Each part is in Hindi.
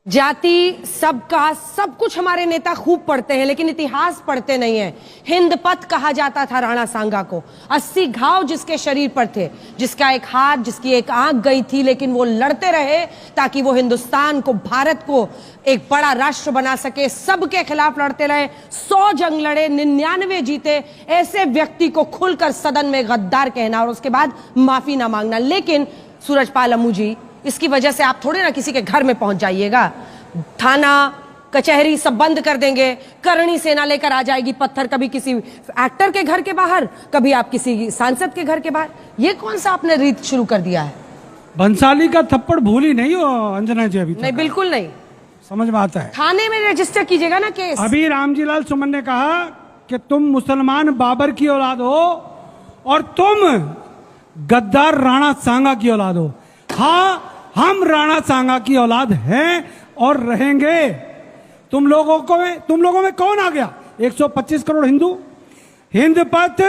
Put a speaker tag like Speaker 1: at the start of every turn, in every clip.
Speaker 1: जाति सबका सब कुछ हमारे नेता खूब पढ़ते हैं, लेकिन इतिहास पढ़ते नहीं है। हिंद पथ कहा जाता था राणा सांगा को। 80 घाव जिसके शरीर पर थे, जिसका एक हाथ, जिसकी एक आंख गई थी, लेकिन वो लड़ते रहे ताकि वो हिंदुस्तान को, भारत को एक बड़ा राष्ट्र बना सके। सबके खिलाफ लड़ते रहे, 100 जंग लड़े, 99 जीते। ऐसे व्यक्ति को खुलकर सदन में गद्दार कहना और उसके बाद माफी ना मांगना। लेकिन सूरजपाल अम्मू जी, इसकी वजह से आप थोड़े ना किसी के घर में पहुंच जाइएगा। थाना कचहरी सब बंद कर देंगे, करणी सेना लेकर आ जाएगी पत्थर, कभी किसी एक्टर के घर के बाहर, कभी आप किसी सांसद के घर के बाहर। ये कौन सा आपने रीत शुरू कर दिया है?
Speaker 2: बंसाली का थप्पड़ भूली नहीं हो अंजना जी? अभी
Speaker 1: नहीं, बिल्कुल नहीं।
Speaker 2: समझ में आता है।
Speaker 1: थाने में रजिस्टर कीजिएगा ना केस।
Speaker 2: अभी रामजीलाल सुमन ने कहा कि तुम मुसलमान बाबर की औलाद हो और तुम गद्दार राणा सांगा की औलाद हो। हाँ, हम राणा सांगा की औलाद हैं और रहेंगे। तुम लोगों में कौन आ गया? 125 करोड़ हिंदू। हिंद पथ,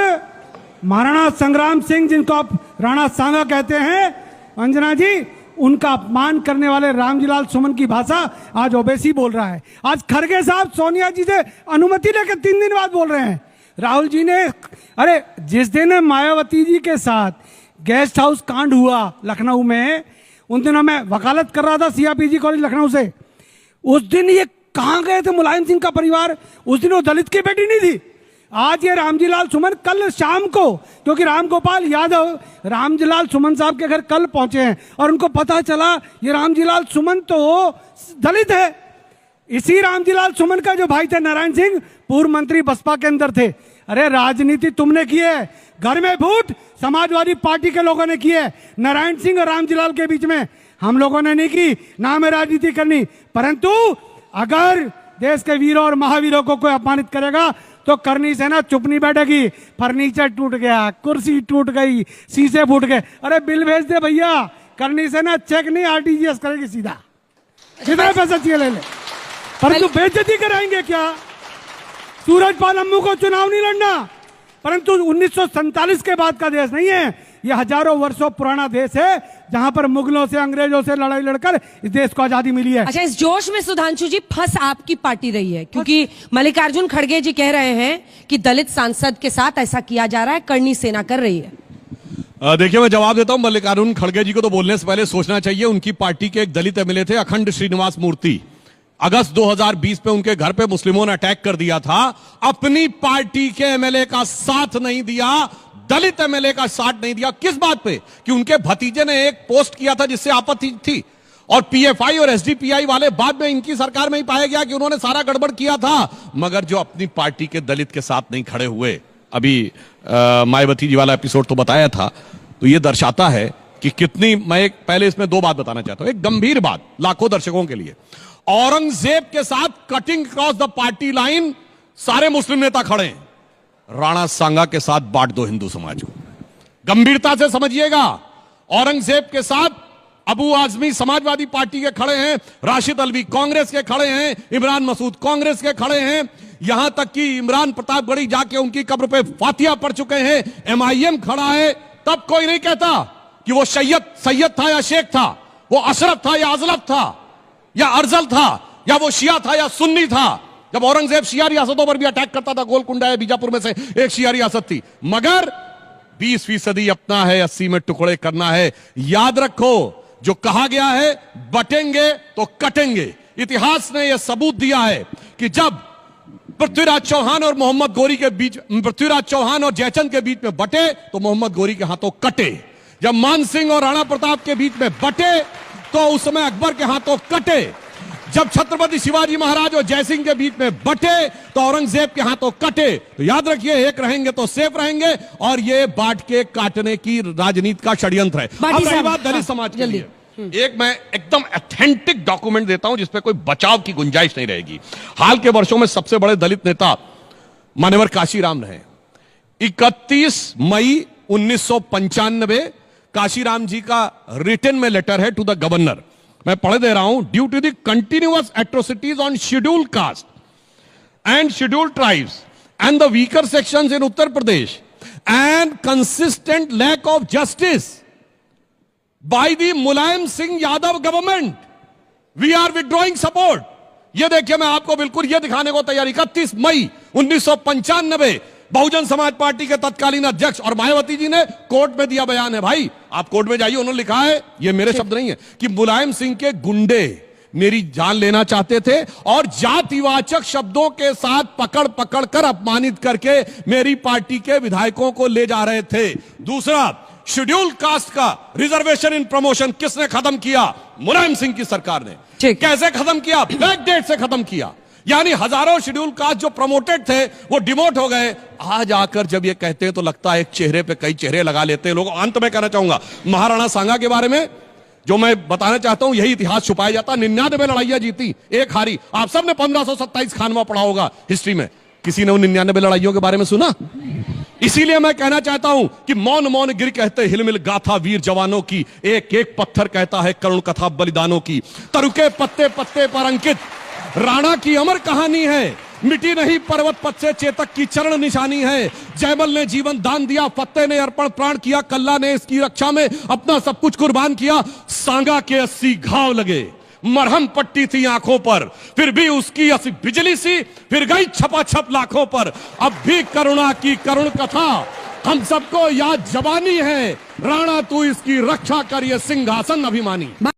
Speaker 2: महाराणा संग्राम सिंह, जिनको आप राणा सांगा कहते हैं, अंजना जी, उनका अपमान करने वाले रामजीलाल सुमन की भाषा आज ओवैसी बोल रहा है। आज खड़गे साहब सोनिया जी से अनुमति लेकर 3 दिन बाद बोल रहे हैं। राहुल जी ने, अरे जिस दिन मायावती जी के साथ गेस्ट हाउस कांड हुआ लखनऊ में, उन दिनों मैं वकालत कर रहा था सीआरपीजी कॉलेज लखनऊ से। उस दिन ये कहां गए थे मुलायम सिंह का परिवार? उस दिन वो दलित की बेटी नहीं थी। आज ये रामजीलाल सुमन कल शाम को, क्योंकि रामगोपाल यादव रामजीलाल सुमन साहब के घर कल पहुंचे हैं और उनको पता चला ये रामजीलाल सुमन तो दलित है। इसी रामजीलाल सुमन का जो भाई थे नारायण सिंह, पूर्व मंत्री बसपा के अंदर थे। अरे राजनीति तुमने की है, घर में फूट समाजवादी पार्टी के लोगों ने की है। नारायण सिंह और रामजीलाल के बीच में हम लोगों ने नहीं की, ना हमें राजनीति करनी। परंतु अगर देश के वीरों और महावीरों को कोई अपमानित करेगा तो करनी सेना चुप नहीं बैठेगी। फर्नीचर टूट गया, कुर्सी टूट गई, शीशे फूट गए, अरे बिल भेज दे भैया। करनी सेना चेक नहीं, आरटीजीएस करेगी सीधा, जितना पैसा चाहिए ले ले। परंतु बेइज्जती कराएंगे क्या? सूरजपाल अम्मू को चुनाव नहीं लड़ना। परंतु 1947 के बाद का देश नहीं है, यह हजारों वर्षों पुराना देश है, जहां पर मुगलों से, अंग्रेजों से लड़ाई लड़कर इस देश को आजादी मिली है।
Speaker 1: अच्छा, इस जोश में सुधांशु जी फंस आपकी पार्टी रही है, क्योंकि मल्लिकार्जुन खड़गे जी कह रहे हैं कि दलित सांसद के साथ ऐसा किया जा रहा है, करनी सेना कर रही है।
Speaker 3: देखिए, मैं जवाब देता हूं। मल्लिकार्जुन खड़गे जी को तो बोलने से पहले सोचना चाहिए। उनकी पार्टी के एक दलित एमएलए थे, अखंड श्रीनिवास मूर्ति। अगस्त 2020 में उनके घर पे मुस्लिमों ने अटैक कर दिया था। अपनी पार्टी के एमएलए का साथ नहीं दिया, दलित एमएलए का साथ नहीं दिया। किस बात पे? कि उनके भतीजे ने एक पोस्ट किया था जिससे आपत्ति थी, और पीएफआई और एसडीपीआई वाले बाद में इनकी सरकार में ही पाया गया कि उन्होंने सारा गड़बड़ किया था। मगर जो अपनी पार्टी के दलित के साथ नहीं खड़े हुए, अभी मायावती जी वाला एपिसोड तो बताया था, तो यह दर्शाता है कि कितनी। मैं पहले इसमें 2 बात बताना चाहता हूं, एक गंभीर बात लाखों दर्शकों के लिए। औरंगजेब के साथ cutting cross the party line सारे मुस्लिम नेता खड़े हैं। राणा सांगा के साथ बांट दो हिंदू समाज को। गंभीरता से समझिएगा। औरंगजेब के साथ अबू आजमी समाजवादी पार्टी के खड़े हैं, राशिद अल्वी कांग्रेस के खड़े हैं, इमरान मसूद कांग्रेस के खड़े हैं, यहां तक कि इमरान प्रतापगढ़ी जाके उनकी कब्र पे फातिया पढ़ चुके हैं। एमआईएम खड़ा है। तब कोई नहीं कहता कि वो सैयद था या शेख था, वो अशरफ था या अजलफ था या अर्जल था, या वो शिया था या सुन्नी था। जब औरंगजेब शिया रियासतों पर भी अटैक करता था, गोलकुंडा या बीजापुर में से एक शिया रियासत थी। मगर 20% अपना है, 80 में टुकड़े करना है। याद रखो, जो कहा गया है बटेंगे तो कटेंगे। इतिहास ने यह सबूत दिया है कि जब पृथ्वीराज चौहान और मोहम्मद गोरी के बीच, पृथ्वीराज चौहान और जयचंद के बीच में बटे तो मोहम्मद गोरी के हाथों कटे। जब मान सिंह और राणा प्रताप के बीच में बटे तो उस समय अकबर के हाथों कटे। जब छत्रपति शिवाजी महाराज और जयसिंह के बीच में बटे तो औरंगजेब के हाथों कटे। तो याद रखिए, एक रहेंगे तो सेफ रहेंगे, और ये बांट के काटने की राजनीति का षड्यंत्र है। अब रही बात दलित समाज के लिए, एक मैं एकदम ऑथेंटिक डॉक्यूमेंट देता हूं जिसपे कोई बचाव की गुंजाइश नहीं रहेगी। हाल के वर्षों में सबसे बड़े दलित नेता मान्यवर काशीराम रहे। 31 मई 1995 काशीराम जी का रिटन में लेटर है टू द गवर्नर। मैं पढ़ दे रहा हूं। Due to the continuous atrocities on scheduled caste and scheduled tribes and the weaker sections in Uttar Pradesh and consistent lack of justice by the Mulayam Singh Yadav government, we are withdrawing support. ये देखिए, मैं आपको बिल्कुल ये दिखाने को तैयार, 31 मई 1995 बहुजन समाज पार्टी के तत्कालीन अध्यक्ष और मायावती जी ने कोर्ट में दिया बयान है। भाई आप कोर्ट में जाइए, उन्होंने लिखा है, ये मेरे शब्द नहीं है, कि मुलायम सिंह के गुंडे मेरी जान लेना चाहते थे और जातिवाचक शब्दों के साथ पकड़ पकड़ कर अपमानित करके मेरी पार्टी के विधायकों को ले जा रहे थे। दूसरा, शेड्यूल कास्ट का रिजर्वेशन इन प्रमोशन किसने खत्म किया? मुलायम सिंह की सरकार ने। कैसे खत्म किया? बैक डेट से खत्म किया। यानी हजारों शेड्यूल कास्ट जो प्रमोटेड थे वो डिमोट हो गए। आज आकर जब ये कहते हैं तो लगता है एक चेहरे पे कई चेहरे लगा लेते हैं लोग। अंत में कहना चाहूंगा महाराणा सांगा के बारे में जो मैं बताना चाहता हूं, यही इतिहास छुपाया जाता। 99 लड़ाइयां जीती, एक हारी। आप सबने 1527 खानवा पढ़ा होगा हिस्ट्री में। किसी ने उन 99 लड़ाइयों के बारे में सुना? इसीलिए मैं कहना चाहता हूं कि मौन मौन गिर कहते हिलमिल गाथा वीर जवानों की, एक एक पत्थर कहता है करुण कथा बलिदानों की। तरुके पत्ते पत्ते पर अंकित राणा की अमर कहानी है, मिटी नहीं पर्वत पथ से चेतक की चरण निशानी है। जयमल ने जीवन दान दिया, फतेह ने अर्पण प्राण किया, कल्ला ने इसकी रक्षा में अपना सब कुछ कुर्बान किया। सांगा के 80 घाव लगे, मरहम पट्टी थी आंखों पर, फिर भी उसकी ऐसी बिजली सी फिर गई छपाछप लाखों पर। अब भी करुणा की करुण कथा हम सबको याद जवानी है। राणा तू इसकी रक्षा कर, ये सिंहासन अभिमानी।